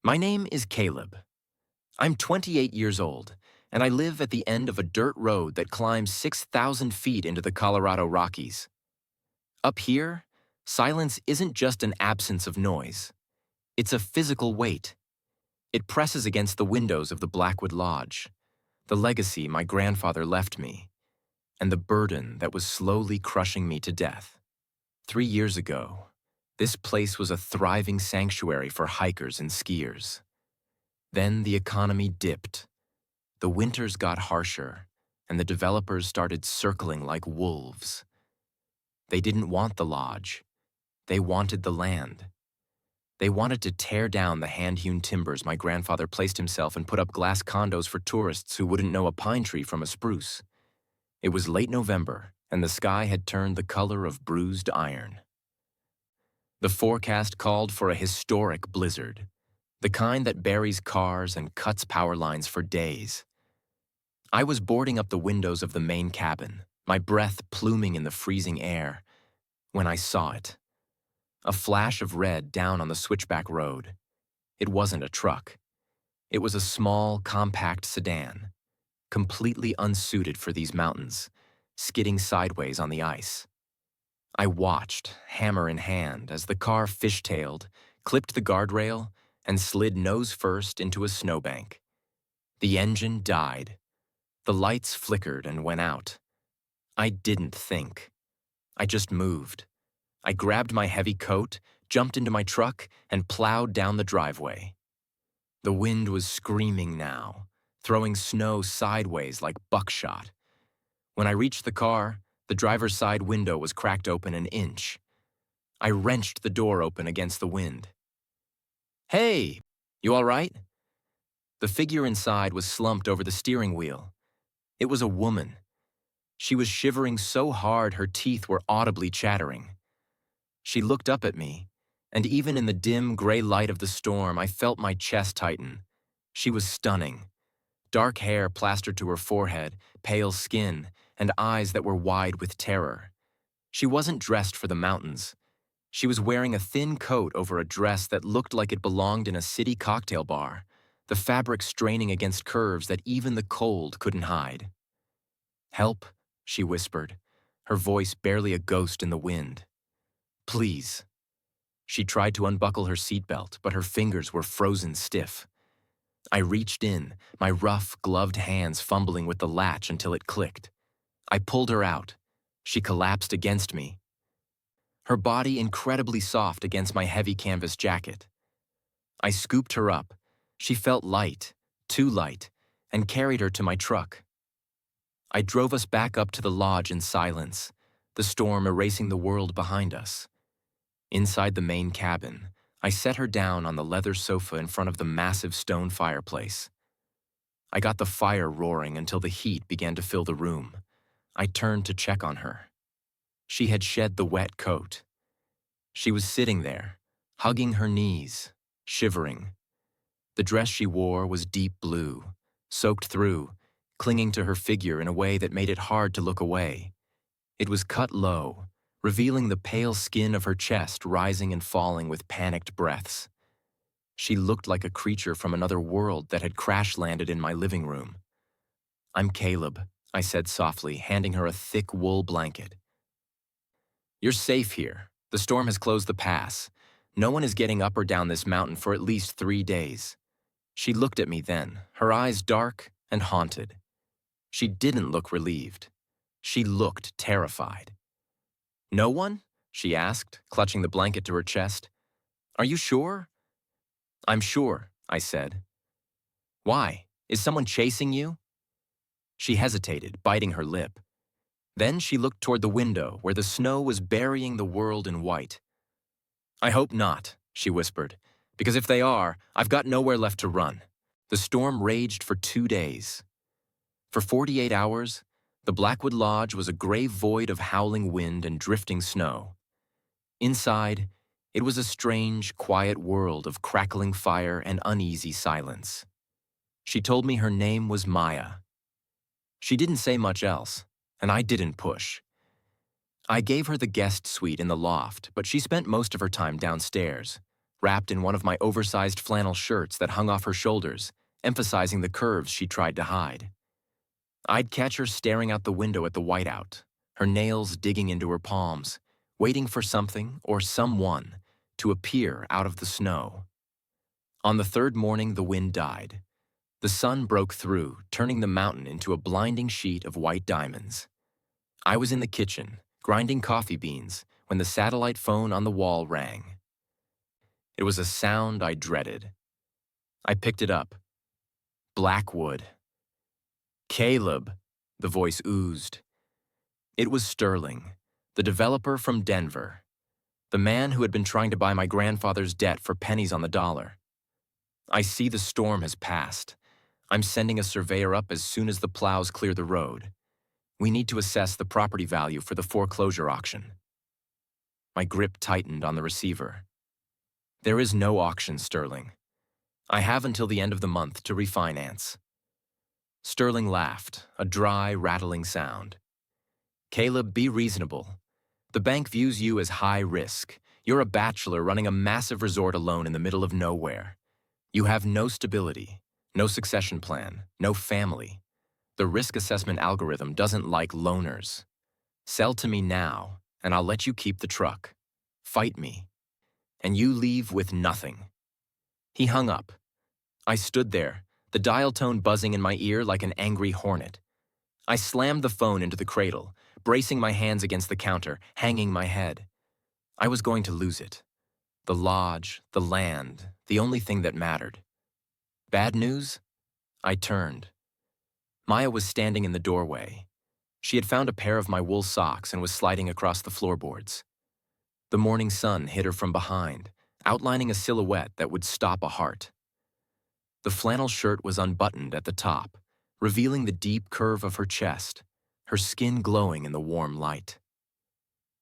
My name is Caleb. I'm 28 years old, and I live at the end of a dirt road that climbs 6,000 feet into the Colorado Rockies. Up here, silence isn't just an absence of noise. It's a physical weight. It presses against the windows of the Blackwood Lodge, the legacy my grandfather left me, and the burden that was slowly crushing me to death. 3 years ago, this place was a thriving sanctuary for hikers and skiers. Then the economy dipped. The winters got harsher, and the developers started circling like wolves. They didn't want the lodge. They wanted the land. They wanted to tear down the hand-hewn timbers my grandfather placed himself and put up glass condos for tourists who wouldn't know a pine tree from a spruce. It was late November, and the sky had turned the color of bruised iron. The forecast called for a historic blizzard, the kind that buries cars and cuts power lines for days. I was boarding up the windows of the main cabin, my breath pluming in the freezing air, when I saw it. A flash of red down on the switchback road. It wasn't a truck. It was a small, compact sedan, completely unsuited for these mountains, skidding sideways on the ice. I watched, hammer in hand, as the car fishtailed, clipped the guardrail, and slid nose first into a snowbank. The engine died. The lights flickered and went out. I didn't think. I just moved. I grabbed my heavy coat, jumped into my truck, and plowed down the driveway. The wind was screaming now, throwing snow sideways like buckshot. When I reached the car, the driver's side window was cracked open an inch. I wrenched the door open against the wind. "Hey, you all right?" The figure inside was slumped over the steering wheel. It was a woman. She was shivering so hard her teeth were audibly chattering. She looked up at me, and even in the dim gray light of the storm, I felt my chest tighten. She was stunning. Dark hair plastered to her forehead, pale skin, and eyes that were wide with terror. She wasn't dressed for the mountains. She was wearing a thin coat over a dress that looked like it belonged in a city cocktail bar, the fabric straining against curves that even the cold couldn't hide. "Help," she whispered, her voice barely a ghost in the wind. "Please." She tried to unbuckle her seatbelt, but her fingers were frozen stiff. I reached in, my rough, gloved hands fumbling with the latch until it clicked. I pulled her out. She collapsed against me, her body incredibly soft against my heavy canvas jacket. I scooped her up. She felt light, too light, and carried her to my truck. I drove us back up to the lodge in silence, the storm erasing the world behind us. Inside the main cabin, I set her down on the leather sofa in front of the massive stone fireplace. I got the fire roaring until the heat began to fill the room. I turned to check on her. She had shed the wet coat. She was sitting there, hugging her knees, shivering. The dress she wore was deep blue, soaked through, clinging to her figure in a way that made it hard to look away. It was cut low, revealing the pale skin of her chest rising and falling with panicked breaths. She looked like a creature from another world that had crash-landed in my living room. "I'm Caleb," I said softly, handing her a thick wool blanket. "You're safe here. The storm has closed the pass. No one is getting up or down this mountain for at least 3 days." She looked at me then, her eyes dark and haunted. She didn't look relieved. She looked terrified. "No one?" she asked, clutching the blanket to her chest. "Are you sure?" "I'm sure," I said. "Why? Is someone chasing you?" She hesitated, biting her lip. Then she looked toward the window where the snow was burying the world in white. "I hope not," she whispered, "because if they are, I've got nowhere left to run." The storm raged for 2 days. For 48 hours, the Blackwood Lodge was a gray void of howling wind and drifting snow. Inside, it was a strange, quiet world of crackling fire and uneasy silence. She told me her name was Maya. She didn't say much else, and I didn't push. I gave her the guest suite in the loft, but she spent most of her time downstairs, wrapped in one of my oversized flannel shirts that hung off her shoulders, emphasizing the curves she tried to hide. I'd catch her staring out the window at the whiteout, her nails digging into her palms, waiting for something or someone to appear out of the snow. On the third morning, the wind died. The sun broke through, turning the mountain into a blinding sheet of white diamonds. I was in the kitchen, grinding coffee beans, when the satellite phone on the wall rang. It was a sound I dreaded. I picked it up. Blackwood. Caleb, the voice oozed. It was Sterling, the developer from Denver, the man who had been trying to buy my grandfather's debt for pennies on the dollar. I see the storm has passed. I'm sending a surveyor up as soon as the plows clear the road. We need to assess the property value for the foreclosure auction. My grip tightened on the receiver. There is no auction, Sterling. I have until the end of the month to refinance. Sterling laughed, a dry, rattling sound. Caleb, be reasonable. The bank views you as high risk. You're a bachelor running a massive resort alone in the middle of nowhere. You have no stability, no succession plan, no family. The risk assessment algorithm doesn't like loners. Sell to me now, and I'll let you keep the truck. Fight me, and you leave with nothing. He hung up. I stood there, the dial tone buzzing in my ear like an angry hornet. I slammed the phone into the cradle, bracing my hands against the counter, hanging my head. I was going to lose it. The lodge, the land, the only thing that mattered. Bad news? I turned. Maya was standing in the doorway. She had found a pair of my wool socks and was sliding across the floorboards. The morning sun hit her from behind, outlining a silhouette that would stop a heart. The flannel shirt was unbuttoned at the top, revealing the deep curve of her chest, her skin glowing in the warm light.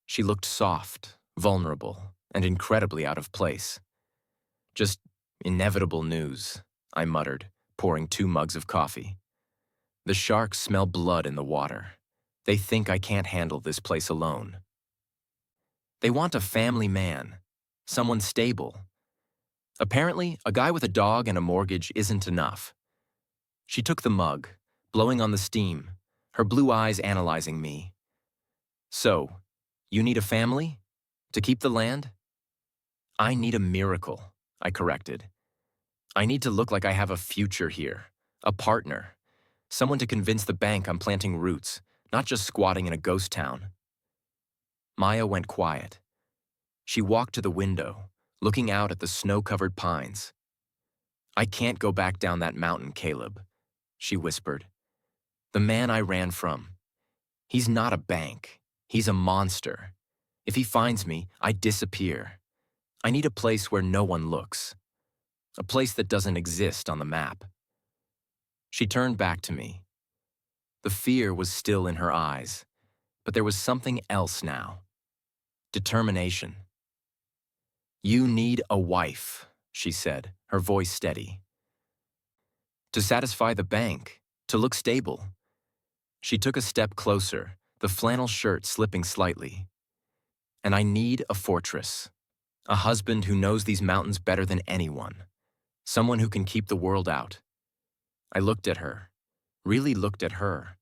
She looked soft, vulnerable, and incredibly out of place. Just inevitable news, I muttered, pouring 2 mugs of coffee. The sharks smell blood in the water. They think I can't handle this place alone. They want a family man, someone stable. Apparently, a guy with a dog and a mortgage isn't enough. She took the mug, blowing on the steam, her blue eyes analyzing me. So, you need a family? To keep the land? I need a miracle, I corrected. I need to look like I have a future here, a partner, someone to convince the bank I'm planting roots, not just squatting in a ghost town. Maya went quiet. She walked to the window, looking out at the snow-covered pines. I can't go back down that mountain, Caleb, she whispered. The man I ran from. He's not a bank. He's a monster. If he finds me, I disappear. I need a place where no one looks. A place that doesn't exist on the map. She turned back to me. The fear was still in her eyes, but there was something else now. Determination. You need a wife, she said, her voice steady. To satisfy the bank, to look stable. She took a step closer, the flannel shirt slipping slightly. And I need a fortress. A husband who knows these mountains better than anyone. Someone who can keep the world out. I looked at her, really looked at her.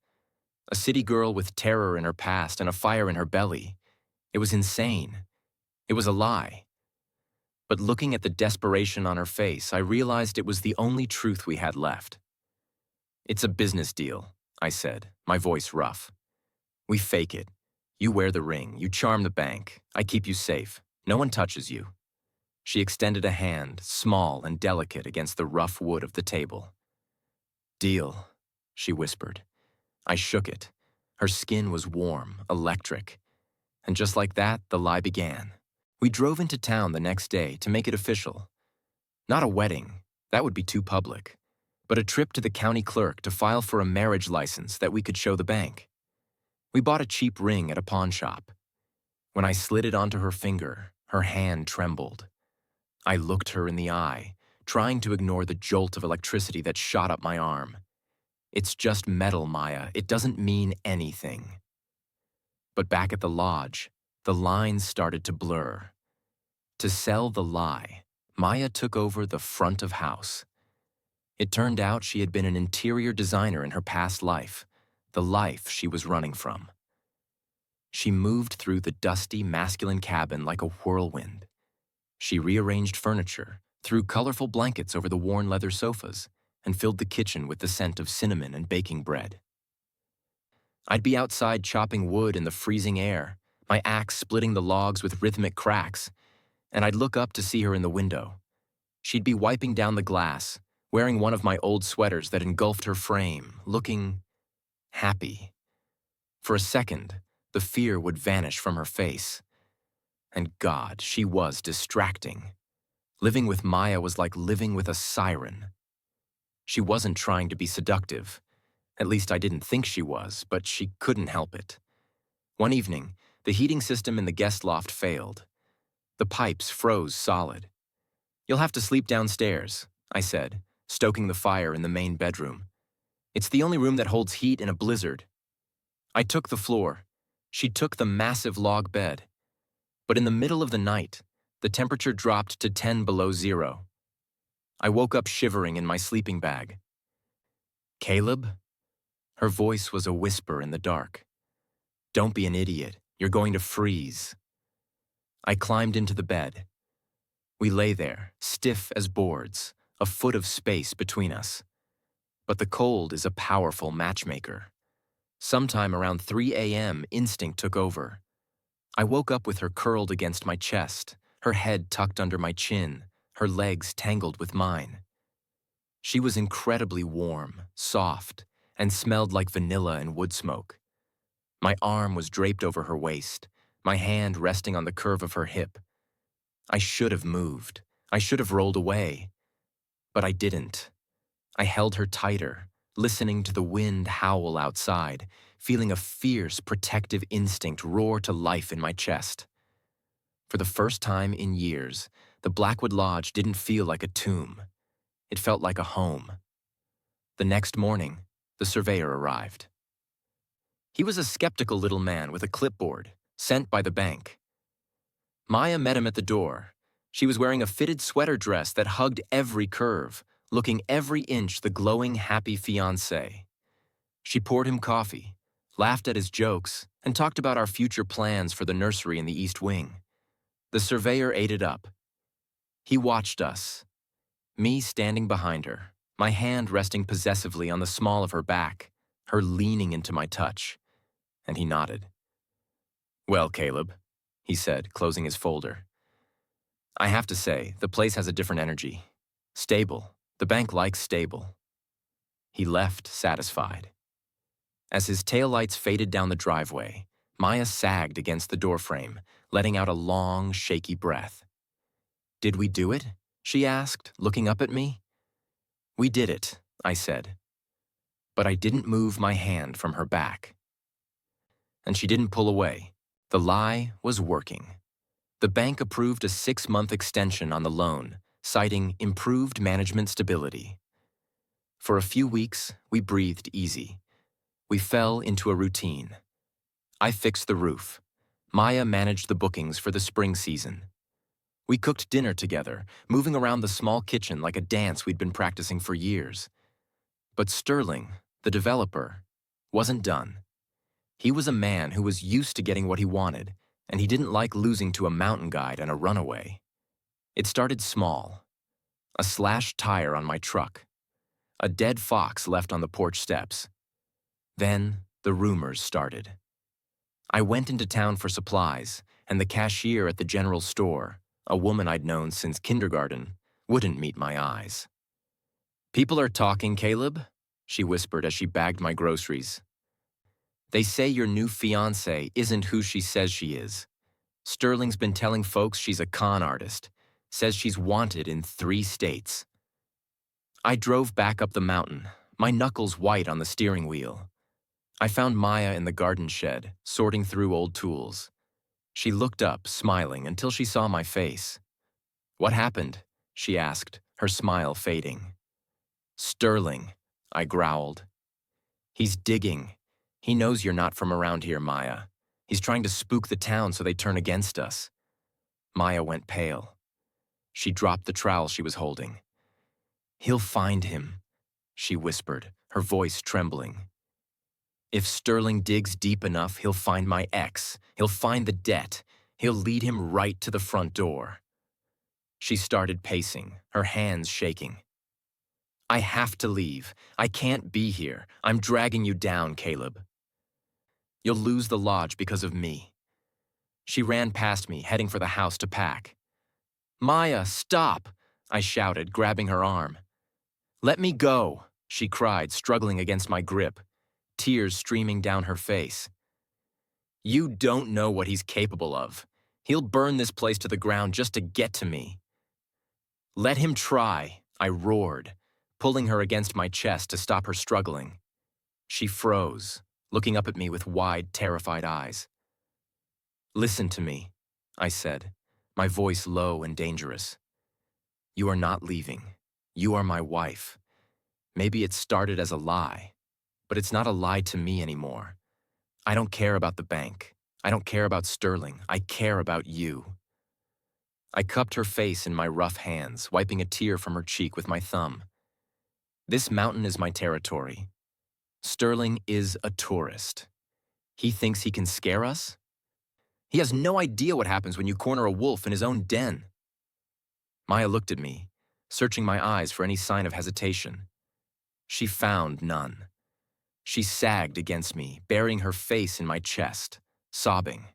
A city girl with terror in her past and a fire in her belly. It was insane. It was a lie. But looking at the desperation on her face, I realized it was the only truth we had left. It's a business deal, I said, my voice rough. We fake it. You wear the ring, you charm the bank, I keep you safe. No one touches you. She extended a hand, small and delicate against the rough wood of the table. Deal, she whispered. I shook it. Her skin was warm, electric. And just like that, the lie began. We drove into town the next day to make it official. Not a wedding, that would be too public, but a trip to the county clerk to file for a marriage license that we could show the bank. We bought a cheap ring at a pawn shop. When I slid it onto her finger, her hand trembled. I looked her in the eye, trying to ignore the jolt of electricity that shot up my arm. It's just metal, Maya. It doesn't mean anything. But back at the lodge, the lines started to blur. To sell the lie, Maya took over the front of house. It turned out she had been an interior designer in her past life, the life she was running from. She moved through the dusty, masculine cabin like a whirlwind. She rearranged furniture, threw colorful blankets over the worn leather sofas, and filled the kitchen with the scent of cinnamon and baking bread. I'd be outside chopping wood in the freezing air, my axe splitting the logs with rhythmic cracks, and I'd look up to see her in the window. She'd be wiping down the glass, wearing one of my old sweaters that engulfed her frame, looking happy. For a second, the fear would vanish from her face. And God, she was distracting. Living with Maya was like living with a siren. She wasn't trying to be seductive. At least I didn't think she was, but she couldn't help it. One evening, the heating system in the guest loft failed. The pipes froze solid. "You'll have to sleep downstairs," I said, stoking the fire in the main bedroom. "It's the only room that holds heat in a blizzard." I took the floor. She took the massive log bed. But in the middle of the night, the temperature dropped to 10 below zero. I woke up shivering in my sleeping bag. "Caleb?" Her voice was a whisper in the dark. "Don't be an idiot. You're going to freeze." I climbed into the bed. We lay there, stiff as boards, a foot of space between us. But the cold is a powerful matchmaker. Sometime around 3 a.m., instinct took over. I woke up with her curled against my chest, her head tucked under my chin, her legs tangled with mine. She was incredibly warm, soft, and smelled like vanilla and wood smoke. My arm was draped over her waist, my hand resting on the curve of her hip. I should have moved. I should have rolled away. But I didn't. I held her tighter, listening to the wind howl outside, feeling a fierce, protective instinct roar to life in my chest. For the first time in years, the Blackwood Lodge didn't feel like a tomb. It felt like a home. The next morning, the surveyor arrived. He was a skeptical little man with a clipboard, sent by the bank. Maya met him at the door. She was wearing a fitted sweater dress that hugged every curve, looking every inch the glowing, happy fiancé. She poured him coffee, laughed at his jokes, and talked about our future plans for the nursery in the East Wing. The surveyor ate it up. He watched us, me standing behind her, my hand resting possessively on the small of her back, her leaning into my touch, and he nodded. "Well, Caleb," he said, closing his folder. "I have to say, the place has a different energy. Stable. The bank likes stable." He left, satisfied. As his taillights faded down the driveway, Maya sagged against the doorframe, letting out a long, shaky breath. "Did we do it?" she asked, looking up at me. "We did it," I said. But I didn't move my hand from her back. And she didn't pull away. The lie was working. The bank approved a 6-month extension on the loan, citing improved management stability. For a few weeks, we breathed easy. We fell into a routine. I fixed the roof. Maya managed the bookings for the spring season. We cooked dinner together, moving around the small kitchen like a dance we'd been practicing for years. But Sterling, the developer, wasn't done. He was a man who was used to getting what he wanted, and he didn't like losing to a mountain guide and a runaway. It started small. A slashed tire on my truck. A dead fox left on the porch steps. Then the rumors started. I went into town for supplies, and the cashier at the general store, a woman I'd known since kindergarten, wouldn't meet my eyes. "People are talking, Caleb," she whispered as she bagged my groceries. "They say your new fiancé isn't who she says she is. Sterling's been telling folks she's a con artist, says she's wanted in 3 states. I drove back up the mountain, my knuckles white on the steering wheel. I found Maya in the garden shed, sorting through old tools. She looked up, smiling, until she saw my face. "What happened?" she asked, her smile fading. "Sterling," I growled. "He's digging. He knows you're not from around here, Maya. He's trying to spook the town so they turn against us." Maya went pale. She dropped the trowel she was holding. "He'll find him," she whispered, her voice trembling. "If Sterling digs deep enough, he'll find my ex. He'll find the debt. He'll lead him right to the front door." She started pacing, her hands shaking. "I have to leave. I can't be here. I'm dragging you down, Caleb. You'll lose the lodge because of me." She ran past me, heading for the house to pack. "Maya, stop!" I shouted, grabbing her arm. "Let me go," she cried, struggling against my grip, tears streaming down her face. "You don't know what he's capable of. He'll burn this place to the ground just to get to me." "Let him try," I roared, pulling her against my chest to stop her struggling. She froze, looking up at me with wide, terrified eyes. "Listen to me," I said, my voice low and dangerous. "You are not leaving. You are my wife. Maybe it started as a lie, but it's not a lie to me anymore. I don't care about the bank. I don't care about Sterling. I care about you." I cupped her face in my rough hands, wiping a tear from her cheek with my thumb. "This mountain is my territory. Sterling is a tourist. He thinks he can scare us? He has no idea what happens when you corner a wolf in his own den." Maya looked at me, searching my eyes for any sign of hesitation. She found none. She sagged against me, burying her face in my chest, sobbing.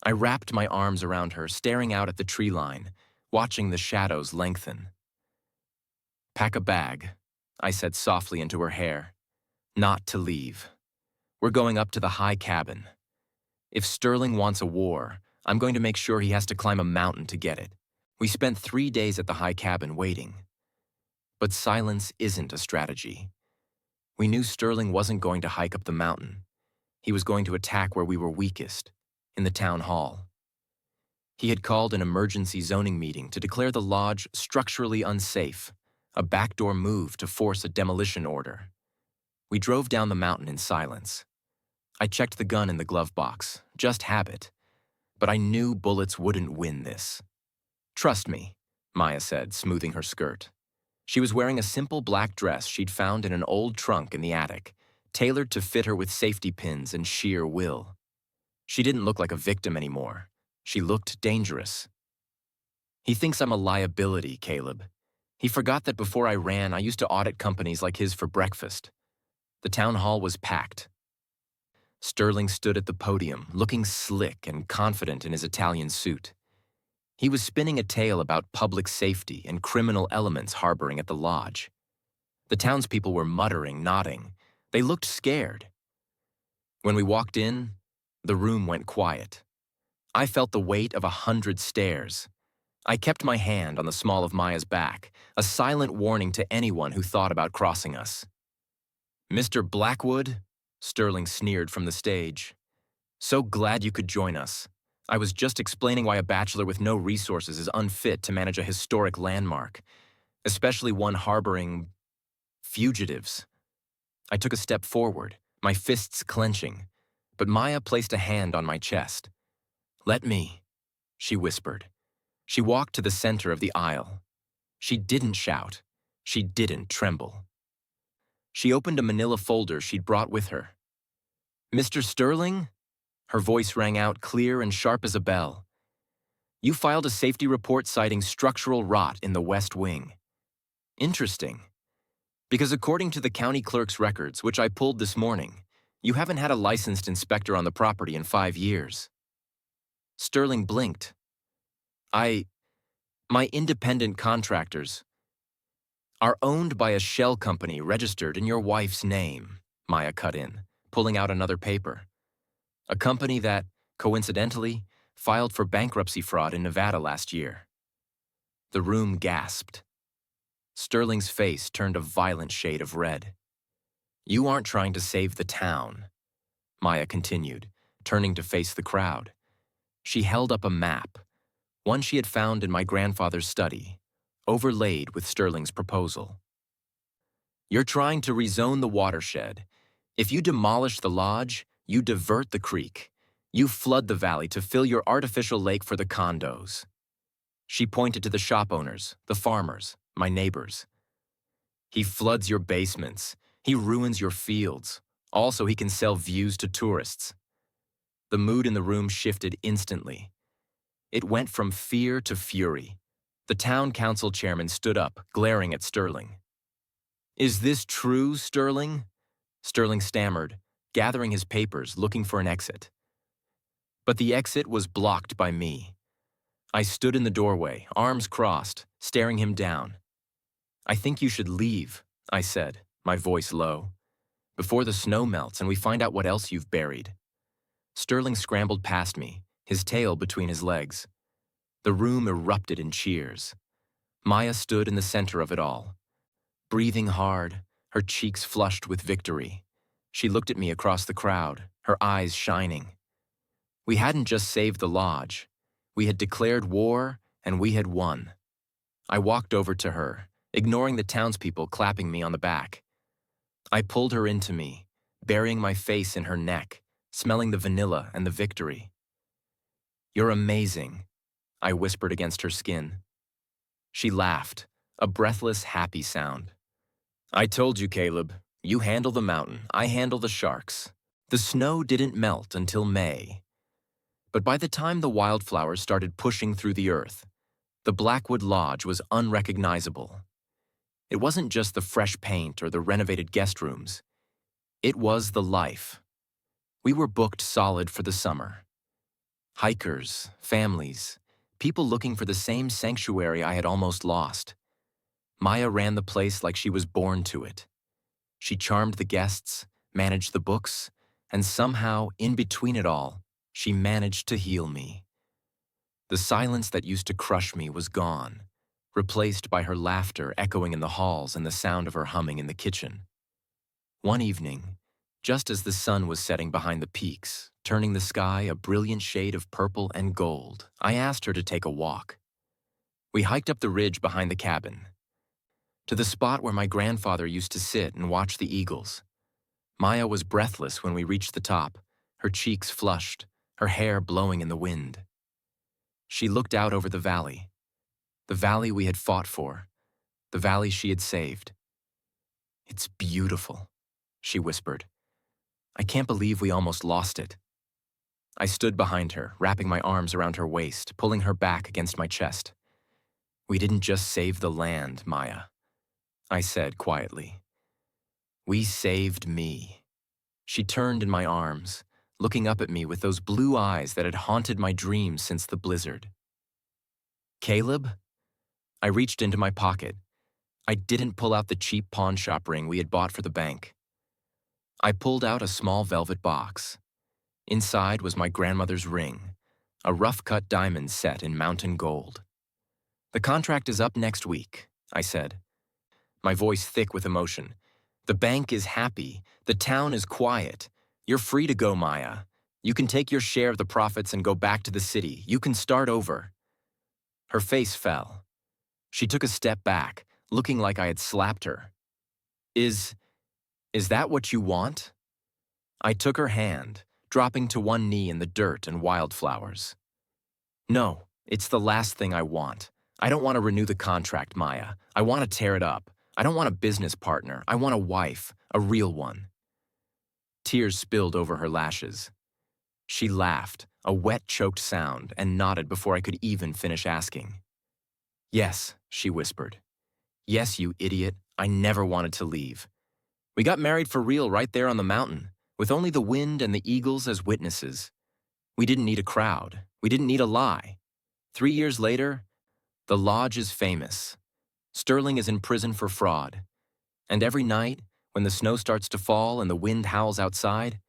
I wrapped my arms around her, staring out at the tree line, watching the shadows lengthen. "Pack a bag," I said softly into her hair. "Not to leave. We're going up to the high cabin. If Sterling wants a war, I'm going to make sure he has to climb a mountain to get it." We spent 3 days at the high cabin waiting. But silence isn't a strategy. We knew Sterling wasn't going to hike up the mountain. He was going to attack where we were weakest, in the town hall. He had called an emergency zoning meeting to declare the lodge structurally unsafe, a backdoor move to force a demolition order. We drove down the mountain in silence. I checked the gun in the glove box, just habit, but I knew bullets wouldn't win this. "Trust me," Maya said, smoothing her skirt. She was wearing a simple black dress she'd found in an old trunk in the attic, tailored to fit her with safety pins and sheer will. She didn't look like a victim anymore. She looked dangerous. "He thinks I'm a liability, Caleb. He forgot that before I ran, I used to audit companies like his for breakfast." The town hall was packed. Sterling stood at the podium, looking slick and confident in his Italian suit. He was spinning a tale about public safety and criminal elements harboring at the lodge. The townspeople were muttering, nodding. They looked scared. When we walked in, the room went quiet. I felt the weight of 100 stares. I kept my hand on the small of Maya's back, a silent warning to anyone who thought about crossing us. "Mr. Blackwood," Sterling sneered from the stage. "So glad you could join us. I was just explaining why a bachelor with no resources is unfit to manage a historic landmark, especially one harboring fugitives." I took a step forward, my fists clenching, but Maya placed a hand on my chest. "Let me," she whispered. She walked to the center of the aisle. She didn't shout. She didn't tremble. She opened a manila folder she'd brought with her. "Mr. Sterling?" Her voice rang out clear and sharp as a bell. "You filed a safety report citing structural rot in the West Wing. Interesting. Because according to the county clerk's records, which I pulled this morning, you haven't had a licensed inspector on the property in 5 years." Sterling blinked. My independent contractors are owned by a shell company registered in your wife's name," Maya cut in, pulling out another paper. "A company that, coincidentally, filed for bankruptcy fraud in Nevada last year." The room gasped. Sterling's face turned a violent shade of red. "You aren't trying to save the town," Maya continued, turning to face the crowd. She held up a map, one she had found in my grandfather's study, overlaid with Sterling's proposal. "You're trying to rezone the watershed. If you demolish the lodge, you divert the creek. You flood the valley to fill your artificial lake for the condos. She pointed to the shop owners, the farmers, my neighbors. He floods your basements. He ruins your fields. Also, he can sell views to tourists. The mood in the room shifted instantly. It went from fear to fury. The town council chairman stood up, glaring at Sterling. "Is this true, Sterling?" Sterling stammered, gathering his papers, looking for an exit. But the exit was blocked by me. I stood in the doorway, arms crossed, staring him down. "I think you should leave," I said, my voice low, "before the snow melts and we find out what else you've buried." Sterling scrambled past me, his tail between his legs. The room erupted in cheers. Maya stood in the center of it all, breathing hard, her cheeks flushed with victory. She looked at me across the crowd, her eyes shining. We hadn't just saved the lodge. We had declared war, and we had won. I walked over to her, ignoring the townspeople clapping me on the back. I pulled her into me, burying my face in her neck, smelling the vanilla and the victory. "You're amazing," I whispered against her skin. She laughed, a breathless, happy sound. "I told you, Caleb. You handle the mountain, I handle the sharks." The snow didn't melt until May. But by the time the wildflowers started pushing through the earth, the Blackwood Lodge was unrecognizable. It wasn't just the fresh paint or the renovated guest rooms. It was the life. We were booked solid for the summer. Hikers, families, people looking for the same sanctuary I had almost lost. Maya ran the place like she was born to it. She charmed the guests, managed the books, and somehow, in between it all, she managed to heal me. The silence that used to crush me was gone, replaced by her laughter echoing in the halls and the sound of her humming in the kitchen. One evening, just as the sun was setting behind the peaks, turning the sky a brilliant shade of purple and gold, I asked her to take a walk. We hiked up the ridge behind the cabin, to the spot where my grandfather used to sit and watch the eagles. Maya was breathless when we reached the top, her cheeks flushed, her hair blowing in the wind. She looked out over the valley we had fought for, the valley she had saved. "It's beautiful," she whispered. "I can't believe we almost lost it." I stood behind her, wrapping my arms around her waist, pulling her back against my chest. "We didn't just save the land, Maya," I said quietly. "We saved me." She turned in my arms, looking up at me with those blue eyes that had haunted my dreams since the blizzard. "Caleb?" I reached into my pocket. I didn't pull out the cheap pawn shop ring we had bought for the bank. I pulled out a small velvet box. Inside was my grandmother's ring, a rough-cut diamond set in mountain gold. "The contract is up next week," I said, my voice thick with emotion. "The bank is happy. The town is quiet. You're free to go, Maya. You can take your share of the profits and go back to the city. You can start over." Her face fell. She took a step back, looking like I had slapped her. Is that what you want?" I took her hand, dropping to one knee in the dirt and wildflowers. "No, it's the last thing I want. I don't want to renew the contract, Maya. I want to tear it up. I don't want a business partner. I want a wife, a real one." Tears spilled over her lashes. She laughed, a wet, choked sound, and nodded before I could even finish asking. "Yes," she whispered. "Yes, you idiot. I never wanted to leave. We got married for real right there on the mountain, with only the wind and the eagles as witnesses. We didn't need a crowd. We didn't need a lie. 3 years later, the lodge is famous. Sterling is in prison for fraud. And every night, when the snow starts to fall and the wind howls outside,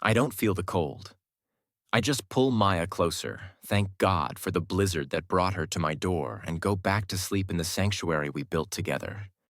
I don't feel the cold. I just pull Maya closer, thank God for the blizzard that brought her to my door, and go back to sleep in the sanctuary we built together."